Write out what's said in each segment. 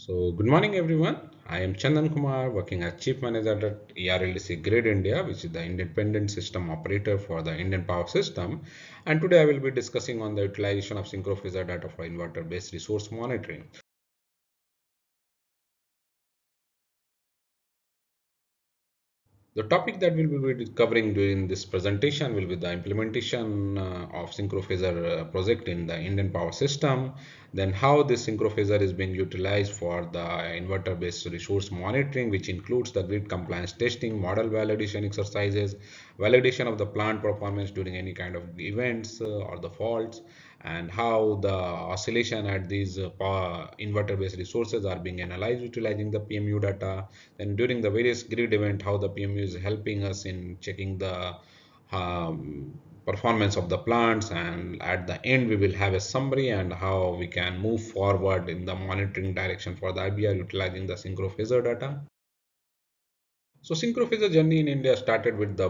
So, good morning, everyone. I am Chandan Kumar, working as Chief Manager at ERLDC Grid India, which is the independent system operator for the Indian power system. And today I will be discussing on the utilization of synchro phasor data for inverter-based resource monitoring. The topic that we will be covering during this presentation will be the implementation of synchro phasor project in the Indian power system, then how this synchro phasor is being utilized for the inverter-based resource monitoring, which includes the grid compliance testing, model validation exercises, validation of the plant performance during any kind of events or the faults, and how the oscillation at these inverter-based resources are being analyzed utilizing the PMU data. Then during the various grid event, how the PMU is helping us in checking the performance of the plants, and at the end we will have a summary and how we can move forward in the monitoring direction for the IBR utilizing the synchro phasor data. So synchrophasor journey in India started with the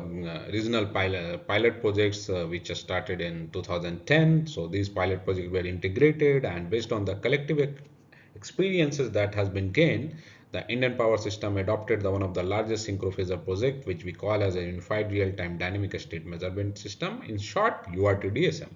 regional pilot projects which started in 2010. So these pilot projects were integrated, and based on the collective experiences that has been gained, the Indian power system adopted the one of the largest synchrophasor project, which we call as a unified real-time dynamic state measurement system, in short URTDSM.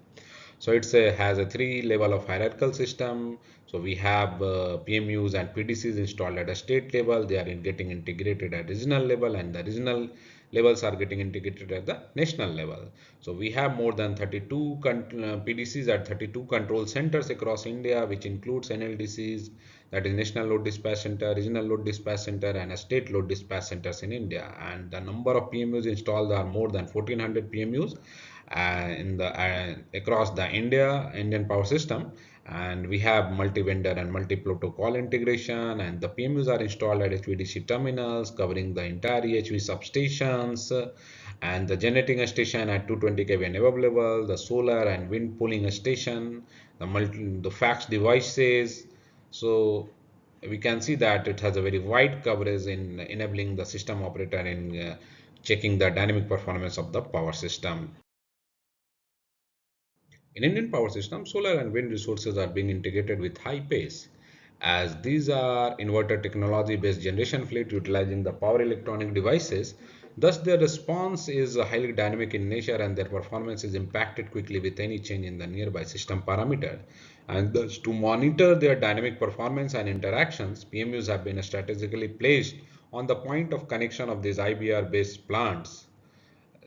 So has a three level of hierarchical system. So we have PMUs and PDCs installed at a state level. They are getting integrated at regional level, and the regional levels are getting integrated at the national level. So we have more than 32 PDCs at 32 control centers across India, which includes NLDCs, that is National Load Dispatch Center, Regional Load Dispatch Center, and a State Load Dispatch Centers in India. And the number of PMUs installed are more than 1400 PMUs in the across the Indian power system. And we have multi-vendor and multi-protocol integration, and the PMUs are installed at HVDC terminals covering the entire EHV substations, and the generating station at 220 kV and above level, the solar and wind pooling station, the fax devices. So we can see that it has a very wide coverage in enabling the system operator in checking the dynamic performance of the power system. In Indian power system, solar and wind resources are being integrated with high pace, as these are inverter technology based generation fleet utilizing the power electronic devices. Thus, their response is highly dynamic in nature, and their performance is impacted quickly with any change in the nearby system parameter. And thus, to monitor their dynamic performance and interactions, PMUs have been strategically placed on the point of connection of these IBR based plants,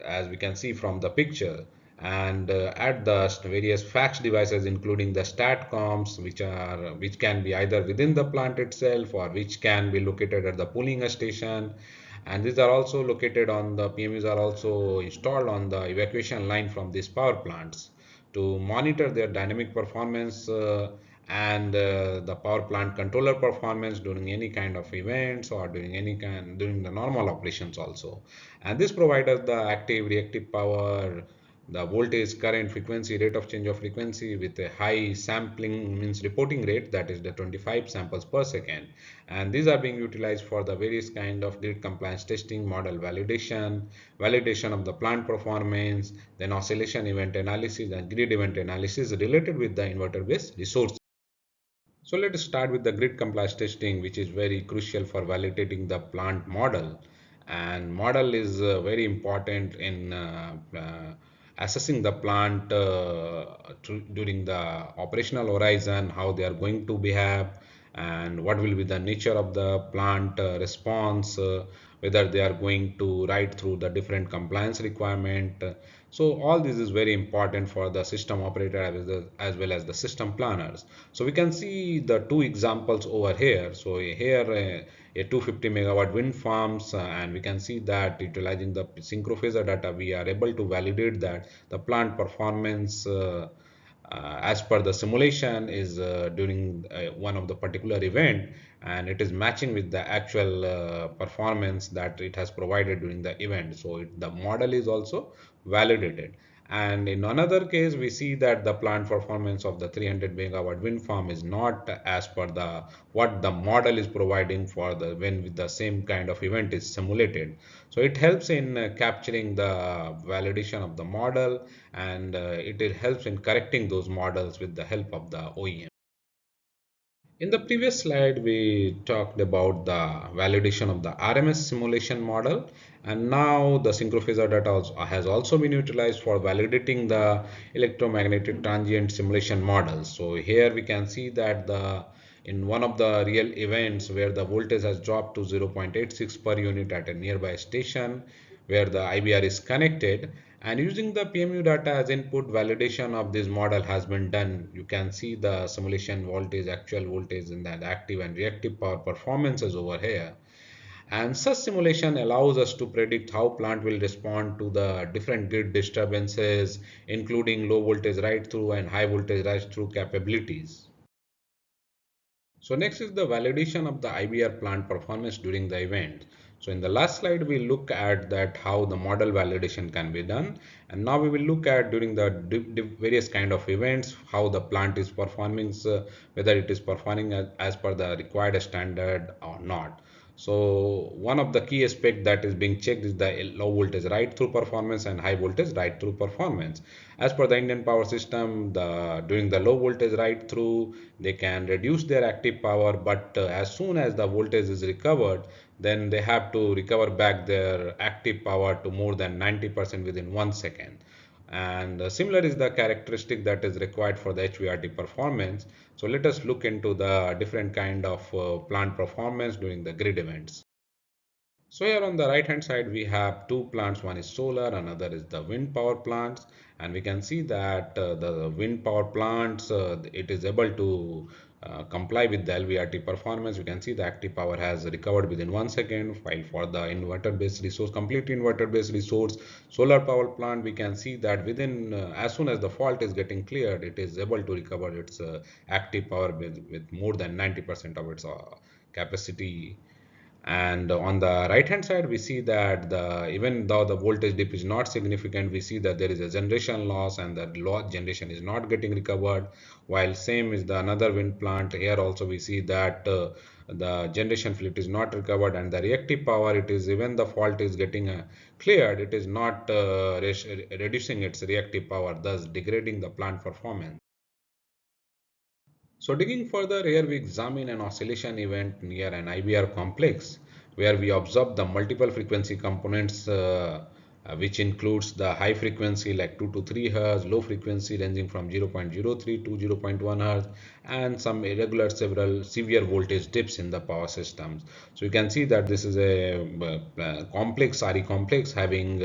as we can see from the picture, and at the various fax devices including the statcoms, which can be either within the plant itself or which can be located at the pooling station. And these are also located on the PMUs are also installed on the evacuation line from these power plants to monitor their dynamic performance, and the power plant controller performance during any kind of events or during the normal operations also. And this provides us the active reactive power, the voltage, current, frequency, rate of change of frequency with a high sampling means reporting rate, that is the 25 samples per second. And these are being utilized for the various kind of grid compliance testing, model validation of the plant performance, then oscillation event analysis and grid event analysis related with the inverter based resource. So let us start with the grid compliance testing, which is very crucial for validating the plant model. And model is very important in assessing the plant during the operational horizon, how they are going to behave, and what will be the nature of the plant response, whether they are going to ride through the different compliance requirement. So all this is very important for the system operator as well as the system planners. So we can see the two examples over here. So here a 250 megawatt wind farms, and we can see that utilizing the synchrophasor data, we are able to validate that the plant performance as per the simulation is during one of the particular event, and it is matching with the actual performance that it has provided during the event. So the model is also validated. And in another case, we see that the plant performance of the 300 megawatt wind farm is not as per the what the model is providing for the when with the same kind of event is simulated. So it helps in capturing the validation of the model, and it helps in correcting those models with the help of the OEM. In the previous slide, we talked about the validation of the RMS simulation model, and now the synchrophasor data has also been utilized for validating the electromagnetic transient simulation model. So here we can see that in one of the real events where the voltage has dropped to 0.86 per unit at a nearby station where the IBR is connected, and using the PMU data as input, validation of this model has been done. You can see the simulation voltage, actual voltage in the active and reactive power performances over here. And such simulation allows us to predict how plant will respond to the different grid disturbances, including low voltage right through and high voltage right through capabilities. So next is the validation of the IBR plant performance during the event. So in the last slide, we look at that how the model validation can be done. And now we will look at during the various kind of events, how the plant is performing, whether it is performing as per the required standard or not. So one of the key aspect that is being checked is the low voltage right through performance and high voltage right through performance. As per the Indian power system, during the low voltage right through, they can reduce their active power, but as soon as the voltage is recovered, then they have to recover back their active power to more than 90% within 1 second. And similar is the characteristic that is required for the HVRT performance. So let us look into the different kind of plant performance during the grid events. So here on the right hand side we have two plants, one is solar, another is the wind power plants, and we can see that the wind power plants it is able to comply with the LVRT performance. You can see the active power has recovered within 1 second, while for the inverter based resource, complete inverter based resource solar power plant, we can see that within as soon as the fault is getting cleared, it is able to recover its active power with more than 90% of its capacity. And on the right hand side we see that even though the voltage dip is not significant, we see that there is a generation loss and the loss generation is not getting recovered, while same is the another wind plant. Here also we see that the generation fleet is not recovered, and the reactive power, it is even the fault is getting cleared, it is not reducing its reactive power, thus degrading the plant performance. So digging further, here we examine an oscillation event near an IBR complex where we observe the multiple frequency components which includes the high frequency like 2 to 3 Hz, low frequency ranging from 0.03 to 0.1 Hz, and some irregular several severe voltage dips in the power systems. So you can see that this is a complex RE complex having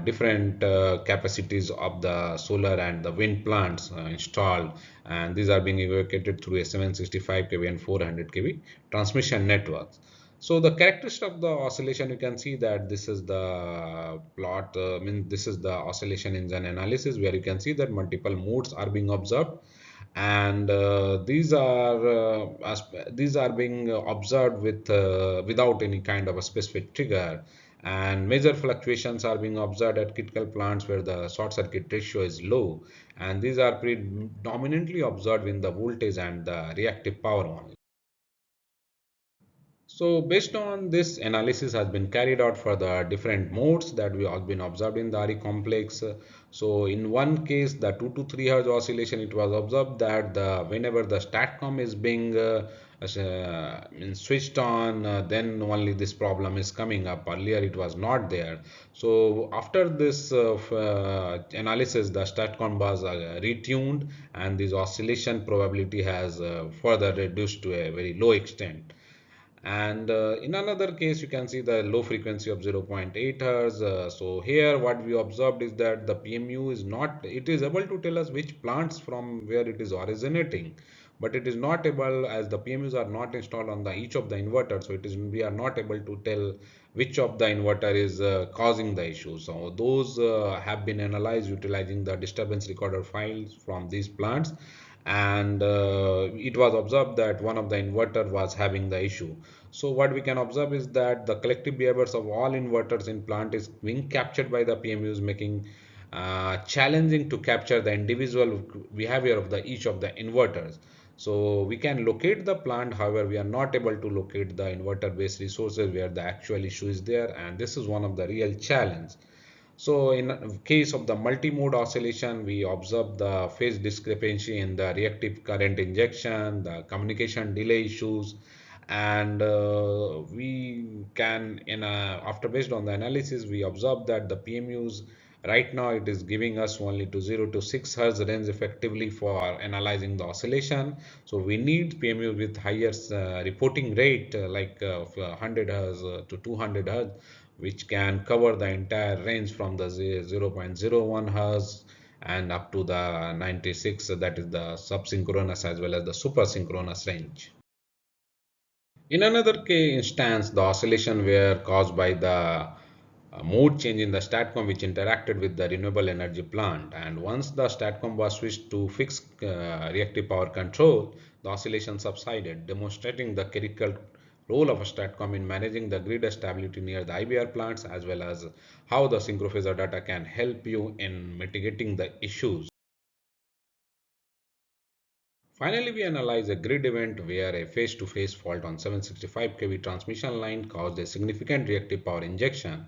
different capacities of the solar and the wind plants installed, and these are being evacuated through a 765 kV and 400 kV transmission networks. So the characteristic of the oscillation, you can see that this is the plot, this is the oscillation engine analysis where you can see that multiple modes are being observed, and these are being observed without any kind of a specific trigger, and major fluctuations are being observed at critical plants where the short circuit ratio is low, and these are predominantly observed in the voltage and the reactive power only. So based on this, analysis has been carried out for the different modes that we have been observed in the RE complex. So in one case, the 2 to 3 Hz oscillation, it was observed that whenever the STATCOM is being switched on, then only this problem is coming up. Earlier it was not there. So after this analysis, the STATCOM was retuned, and this oscillation probability has further reduced to a very low extent. And in another case, you can see the low frequency of 0.8 hertz. So here what we observed is that the PMU is not, it is able to tell us which plants from where it is originating, but it is not able, as the PMUs are not installed on the each of the inverters, so it is, we are not able to tell which of the inverter is causing the issue. So those have been analyzed utilizing the disturbance recorder files from these plants, and it was observed that one of the inverter was having the issue. So what we can observe is that the collective behaviors of all inverters in plant is being captured by the PMUs, making challenging to capture the individual behavior of the each of the inverters. So we can locate the plant, however we are not able to locate the inverter based resources where the actual issue is there, and this is one of the real challenge. So in case of the multi-mode oscillation, we observe the phase discrepancy in the reactive current injection, the communication delay issues, and we can, after based on the analysis, we observe that the PMUs right now it is giving us only to 0 to 6 hertz range effectively for analyzing the oscillation. So we need PMU with higher reporting rate of 100 hertz to 200 hertz, which can cover the entire range from the 0.01 hertz and up to the 96, that is the subsynchronous as well as the supersynchronous range. In another instance, the oscillation were caused by the mode change in the STATCOM which interacted with the renewable energy plant. And once the STATCOM was switched to fixed reactive power control, the oscillation subsided, demonstrating the critical role of a STATCOM in managing the grid stability near the IBR plants, as well as how the synchrophasor data can help you in mitigating the issues. Finally, we analyze a grid event where a phase-to-phase fault on 765 kV transmission line caused a significant reactive power injection.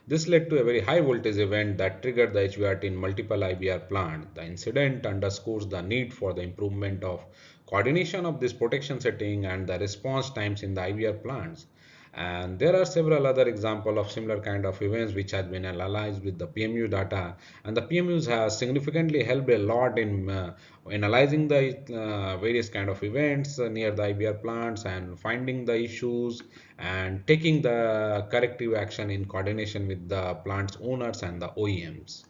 This led to a very high voltage event that triggered the HVRT in multiple IBR plants. The incident underscores the need for the improvement of coordination of this protection setting and the response times in the IBR plants. And there are several other examples of similar kind of events which has been analyzed with the PMU data, and the PMUs has significantly helped a lot in analyzing the various kind of events near the IBR plants and finding the issues and taking the corrective action in coordination with the plant's owners and the OEMs.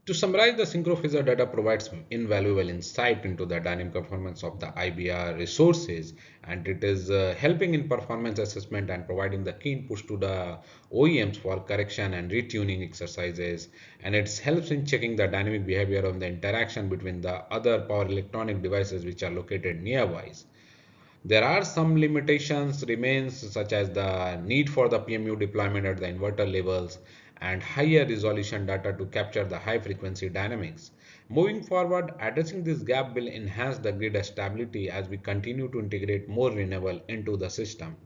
To summarize, the synchrophasor data provides invaluable insight into the dynamic performance of the IBR resources, and it is helping in performance assessment and providing the key inputs to the OEMs for correction and retuning exercises, and it helps in checking the dynamic behavior of the interaction between the other power electronic devices which are located nearby. There are some limitations remains, such as the need for the PMU deployment at the inverter levels and higher resolution data to capture the high frequency dynamics. Moving forward, addressing this gap will enhance the grid stability as we continue to integrate more renewable into the system.